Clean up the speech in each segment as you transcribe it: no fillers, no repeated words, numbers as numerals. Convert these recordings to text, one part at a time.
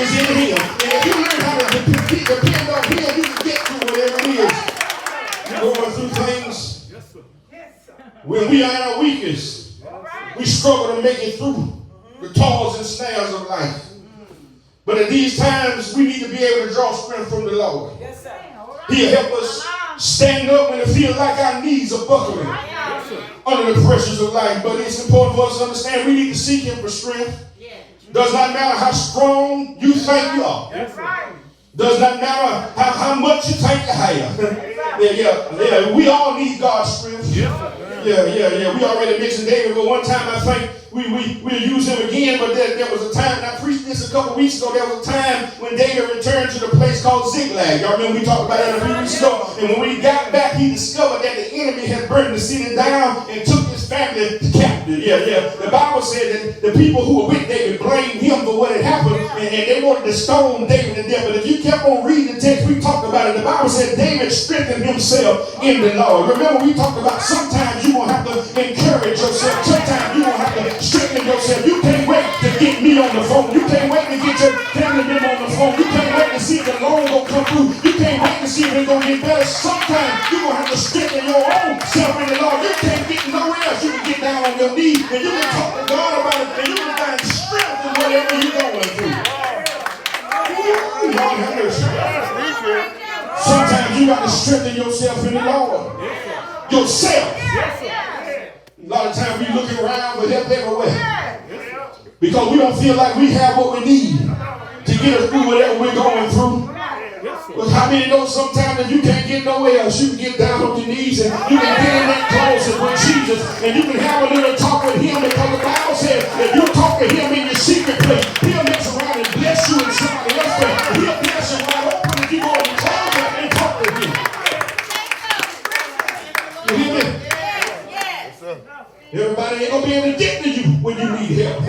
is in him. And if you learn how to depend on him, you can get through whatever it is. You're going through things when we are at our weakest. We struggle to make it through the toils and snares of life. But at these times, we need to be able to draw strength from the Lord. He'll help us stand up when it feels like our knees are buckling under the pressures of life. But it's important for us to understand we need to seek him for strength. Does not matter how strong you think you are. Does not matter how much you think you have. Yeah. We all need God's strength. Yeah. We already mentioned David, but one time I think we'll use him again, but there was a time, and I preached this a couple weeks ago, there was a time when David returned to the place called Ziklag. Y'all remember we talked about that a few weeks ago? And when we got back, he discovered that the enemy had burned the city down and took his family captive. Yeah. The Bible said that the people who were with David blamed him for what had happened, and they wanted to stone David to death. But if you kept on reading the text, we talked about it. The Bible said David strengthened himself in the Lord. Remember, we talked about sometimes you're going to have to encourage yourself. Sometimes you're going to have to strengthen yourself. You can't wait to get me on the phone. You can't wait to get your family member on the phone. You can't wait to see if the loan going to come through. You can't wait to see if it's going to get better. Sometimes you're going to have to strengthen your own self in the Lord. You can't get nowhere else. You can get down on your knees and you can talk to God about it and you can find strength in whatever you're going through. Lord have mercy. Sometimes you got to strengthen yourself in the Lord. Yourself. A lot of times we looking around for help everywhere because we don't feel like we have what we need to get us through whatever we're going through. But how many know sometimes if you can't get nowhere else, you can get down on your knees and you can get in that closet with Jesus and you can have a little talk with him, because the Bible says if you talk to him in your secret place, he'll mess around and bless you in somebody else's place. He'll bless you wide open if you go in the closet and talk to him. You hear me? Everybody ain't gonna be able to get to you when you need help.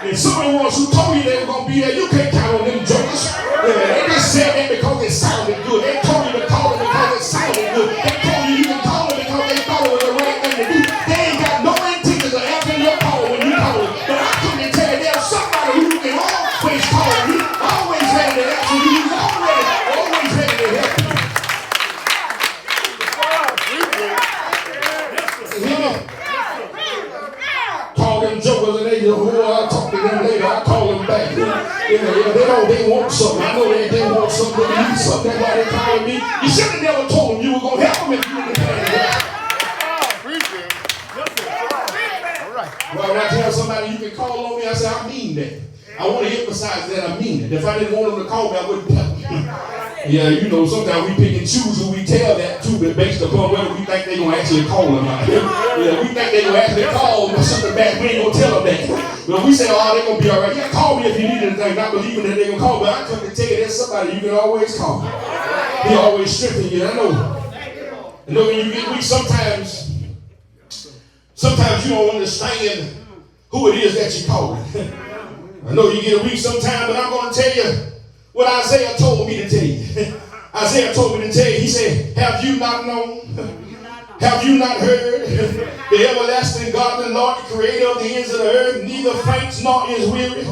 And some of the ones who told you they were gonna be there, you can't count on them jokers. They just said that because it sounded good. They told you to call them because it sounded good. They told you you can call them because they thought it was the right thing to do. They ain't got no intention of answering your call when you call them. But I couldn't tell you there's somebody who you can always call. He's always ready to answer you. He's always ready to help you. Call them jokers and they just, I'll talk to them later. I'll call them back. They want something. I know they want something. They need something. That's why they calling me. You should have never told them you were going to help them if you were the man. Well, when I tell somebody you can call on me, I say, I mean that. I want to emphasize that I mean it. If I didn't want them to call me, I wouldn't tell them. Yeah, you know, sometimes we pick and choose who we tell that to, but based upon whether we think they're going to actually call them out. Yeah, we think they're going to actually call them something back. We ain't going to tell them that. But we say, oh, they're going to be all right. Yeah, call me if you need anything, not believing that they're going to call. But I come to tell you, there's somebody you can always call. He always strengthens you. I know when you get weak, sometimes you don't understand who it is that you're calling. I know you get weak sometimes, but I'm going to tell you what Isaiah told me to tell you. Isaiah told me to tell you, he said, have you not known? Have you not heard? The everlasting God, the Lord, the creator of the ends of the earth, neither faints nor is weary.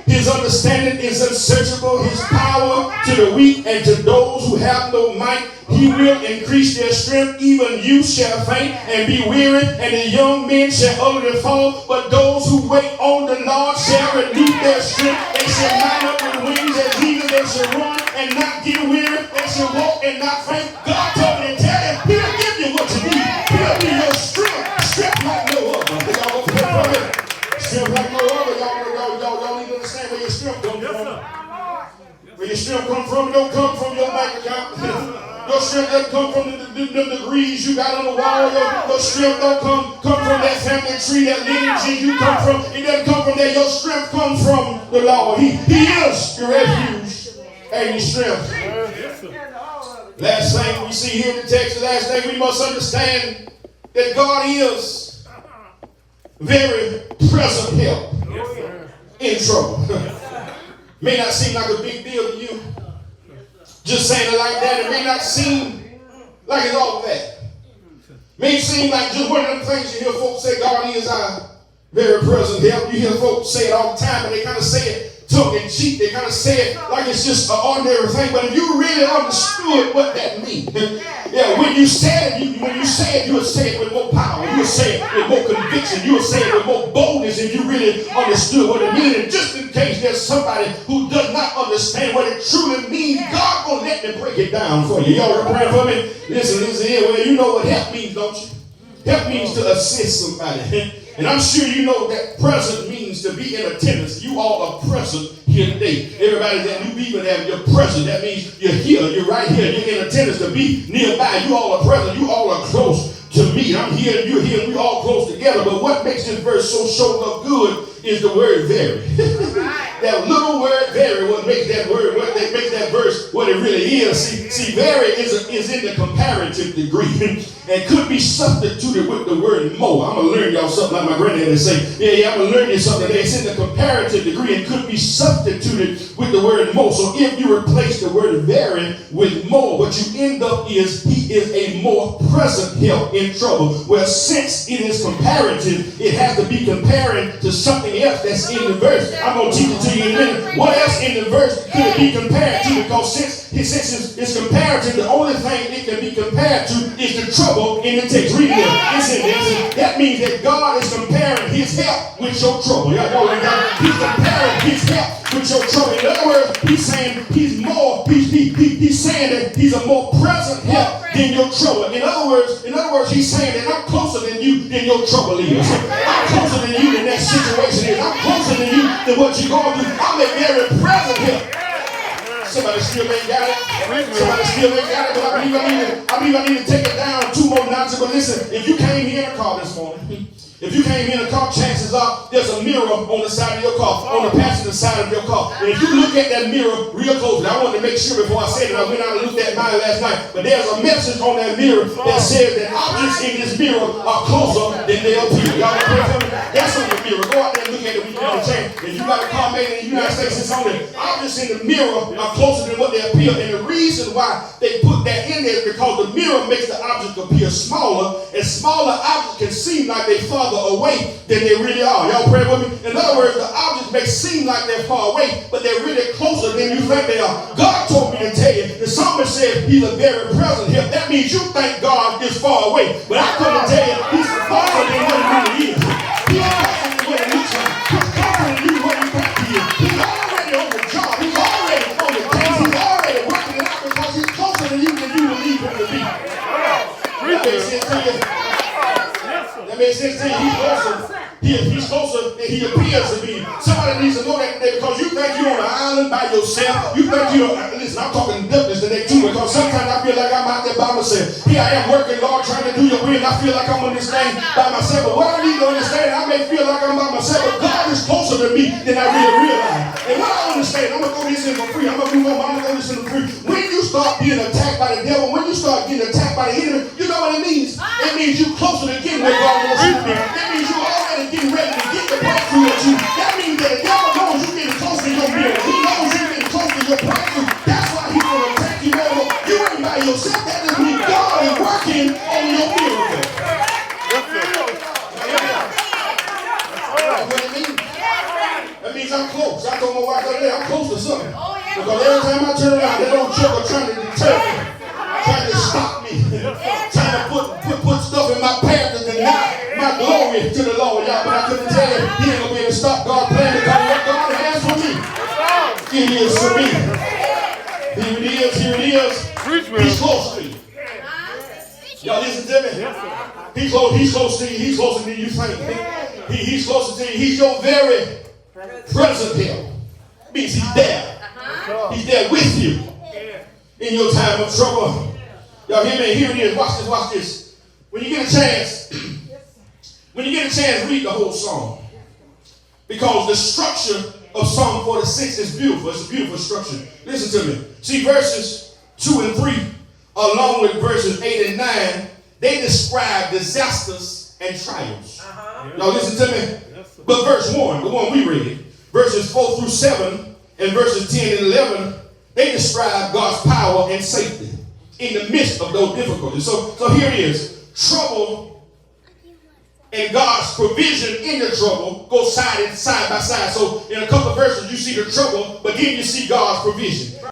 His understanding is unsearchable. His power to the weak and to those who have no might, he will increase their strength. Even youth shall faint and be weary, and the young men shall utterly fall. But those who wait on the Lord shall renew their strength. They shall mount up with wings as eagles. They shall run and not get weary. They shall walk and not faint. God told me to tell you, he'll give you what you need. He'll be your strength. Strength like no other. Y'all gonna pray for me? Strength like no other. Y'all need to understand where your strength comes from. Where your strength comes from, don't come from your bank account. Your strength doesn't come from the degrees you got on the wall. Your strength don't come from that family tree, that lineage you come from. It doesn't come from there. Your strength comes from the Lord. He is your refuge and your strength. Last thing we see here in the text, the last thing we must understand that God is very present help in trouble. May not seem like a big deal to you. Just saying it like that, it may not seem like it's all that. May seem like just one of them things you hear folks say, God is our very present help. You hear folks say it all the time, but they kind of say it tongue in cheek. They kind of say it like it's just an ordinary thing. But if you really understood what that means, yeah, when you say it, you would say it with more power. You would say it with more conviction. You would say it with more boldness if you really understood what it means. And just in case there's somebody who does not understand what it truly means, God gonna let me break it down for you. Y'all are praying for me? Listen here. Well, you know what help means, don't you? Help means to assist somebody. And I'm sure you know that present means to be in attendance. You all are present here today. Everybody that New Beaver, you're present. That means you're here. You're right here. You're in attendance, to be nearby. You all are present. You all are close to me. I'm here and you're here and we all close together. But what makes this verse so showing up good is the word very. That little word very, what makes that verse what it really is. See, very is in the comparative degree and could be substituted with the word more. I'm going to learn y'all something like my granddad would say. Yeah, I'm going to learn you something today. It's in the comparative degree and could be substituted with the word more. So if you replace the word very with more, what you end up is he is a more present help in trouble. Well, since it is comparative, it has to be comparing to something else that's in the verse. I'm going to teach it to you in a minute. What else in the verse could it be compared to? Because since it's comparative, the only thing it can be compared to is the trouble in the text. Read it. Listen. That means that God is comparing his help with your trouble. He's comparing his help with your trouble. In other words, he's saying he's saying that he's a more present help than your trouble. In other words, he's saying that I'm closer than you than your trouble is. I'm closer than you than that situation is. I'm closer than you than what you're going through. I'm a very present help. Somebody still ain't got it. But I believe I need to take it down 2 more notches. But listen, if you came here in a car this morning, if you came here in a car, chances are there's a mirror on the side of your car, on the passenger side of your car. And if you look at that mirror real closely, I wanted to make sure before I said it, I went out and looked at mine last night. But there's a message on that mirror that says that objects in this mirror are closer than they appear. Y'all pray for me? That's on the mirror. Go out there and look at it when you get a chance. If you got a car made in the United States, it's on there. Objects in the mirror are closer than what they appear. And the reason why they put that in there is because the mirror makes the object appear smaller, and smaller objects can seem like they're farther away than they really are. Y'all pray with me? In other words, the objects may seem like they're far away, but they're really closer than you think they are. God told me to tell you, the psalmist said he's a very present help. That means you think God is far away, but I come to tell you he's farther than what he really is. He's closer than what it looks like. He's closer than you what you think he is. He's already on the job. He's already on the case. He's already working it out because he's closer than you believe him to be. That makes sense to you? That makes sense to you? He's closer than he appears to be. Somebody needs to know that today, because you think you're on an island by yourself. You think you're, listen, I'm talking deafness today too, because sometimes I feel like I'm out there by myself. Here I am working, Lord, trying to do your will, and I feel like I'm on this thing by myself. But what I need to understand, I may feel like I'm by myself, but God is closer to me than I really realize. And what I understand, I'm going to go this in for free. I'm going to move on, I'm going to go this in for free. When you start being attacked by the devil, when you start getting attacked by the enemy, you know what it means? It means you're closer to getting where God wants you to be. It means you're already getting ready to get the breakthrough at you. That means that the devil knows you're getting close to your miracle. He knows you're getting close to your breakthrough. That's why he's going to attack you over. You ain't by yourself. That just means God is working on your miracle. That's what it means. That means I'm close. I told my wife the other day, I'm close to something. Because every time I turn around, that old joker trying to deter me, trying to stop me, trying to put stuff in my path to deny my glory to the Lord, y'all. But I couldn't tell you, he ain't gonna be able to stop God playing, because what God has for me, it is for me. Here it is. He's close to you. Y'all listen to me. He's close to you. He's closer than you think. He's closer to you. He's your very present help. Means he's there. He's there with you in your time of trouble. Y'all hear me? Here it is. Watch this. When you get a chance, read the whole song. Because the structure of Psalm 46 is beautiful. It's a beautiful structure. Listen to me. See, verses 2 and 3, along with verses 8 and 9, they describe disasters and trials. Now listen to me. But verse 1, the one we read, verses 4 through 7, and verses 10 and 11, they describe God's power and safety in the midst of those difficulties. So here it is. Trouble and God's provision in the trouble go side by side. So in a couple of verses, you see the trouble, but then you see God's provision.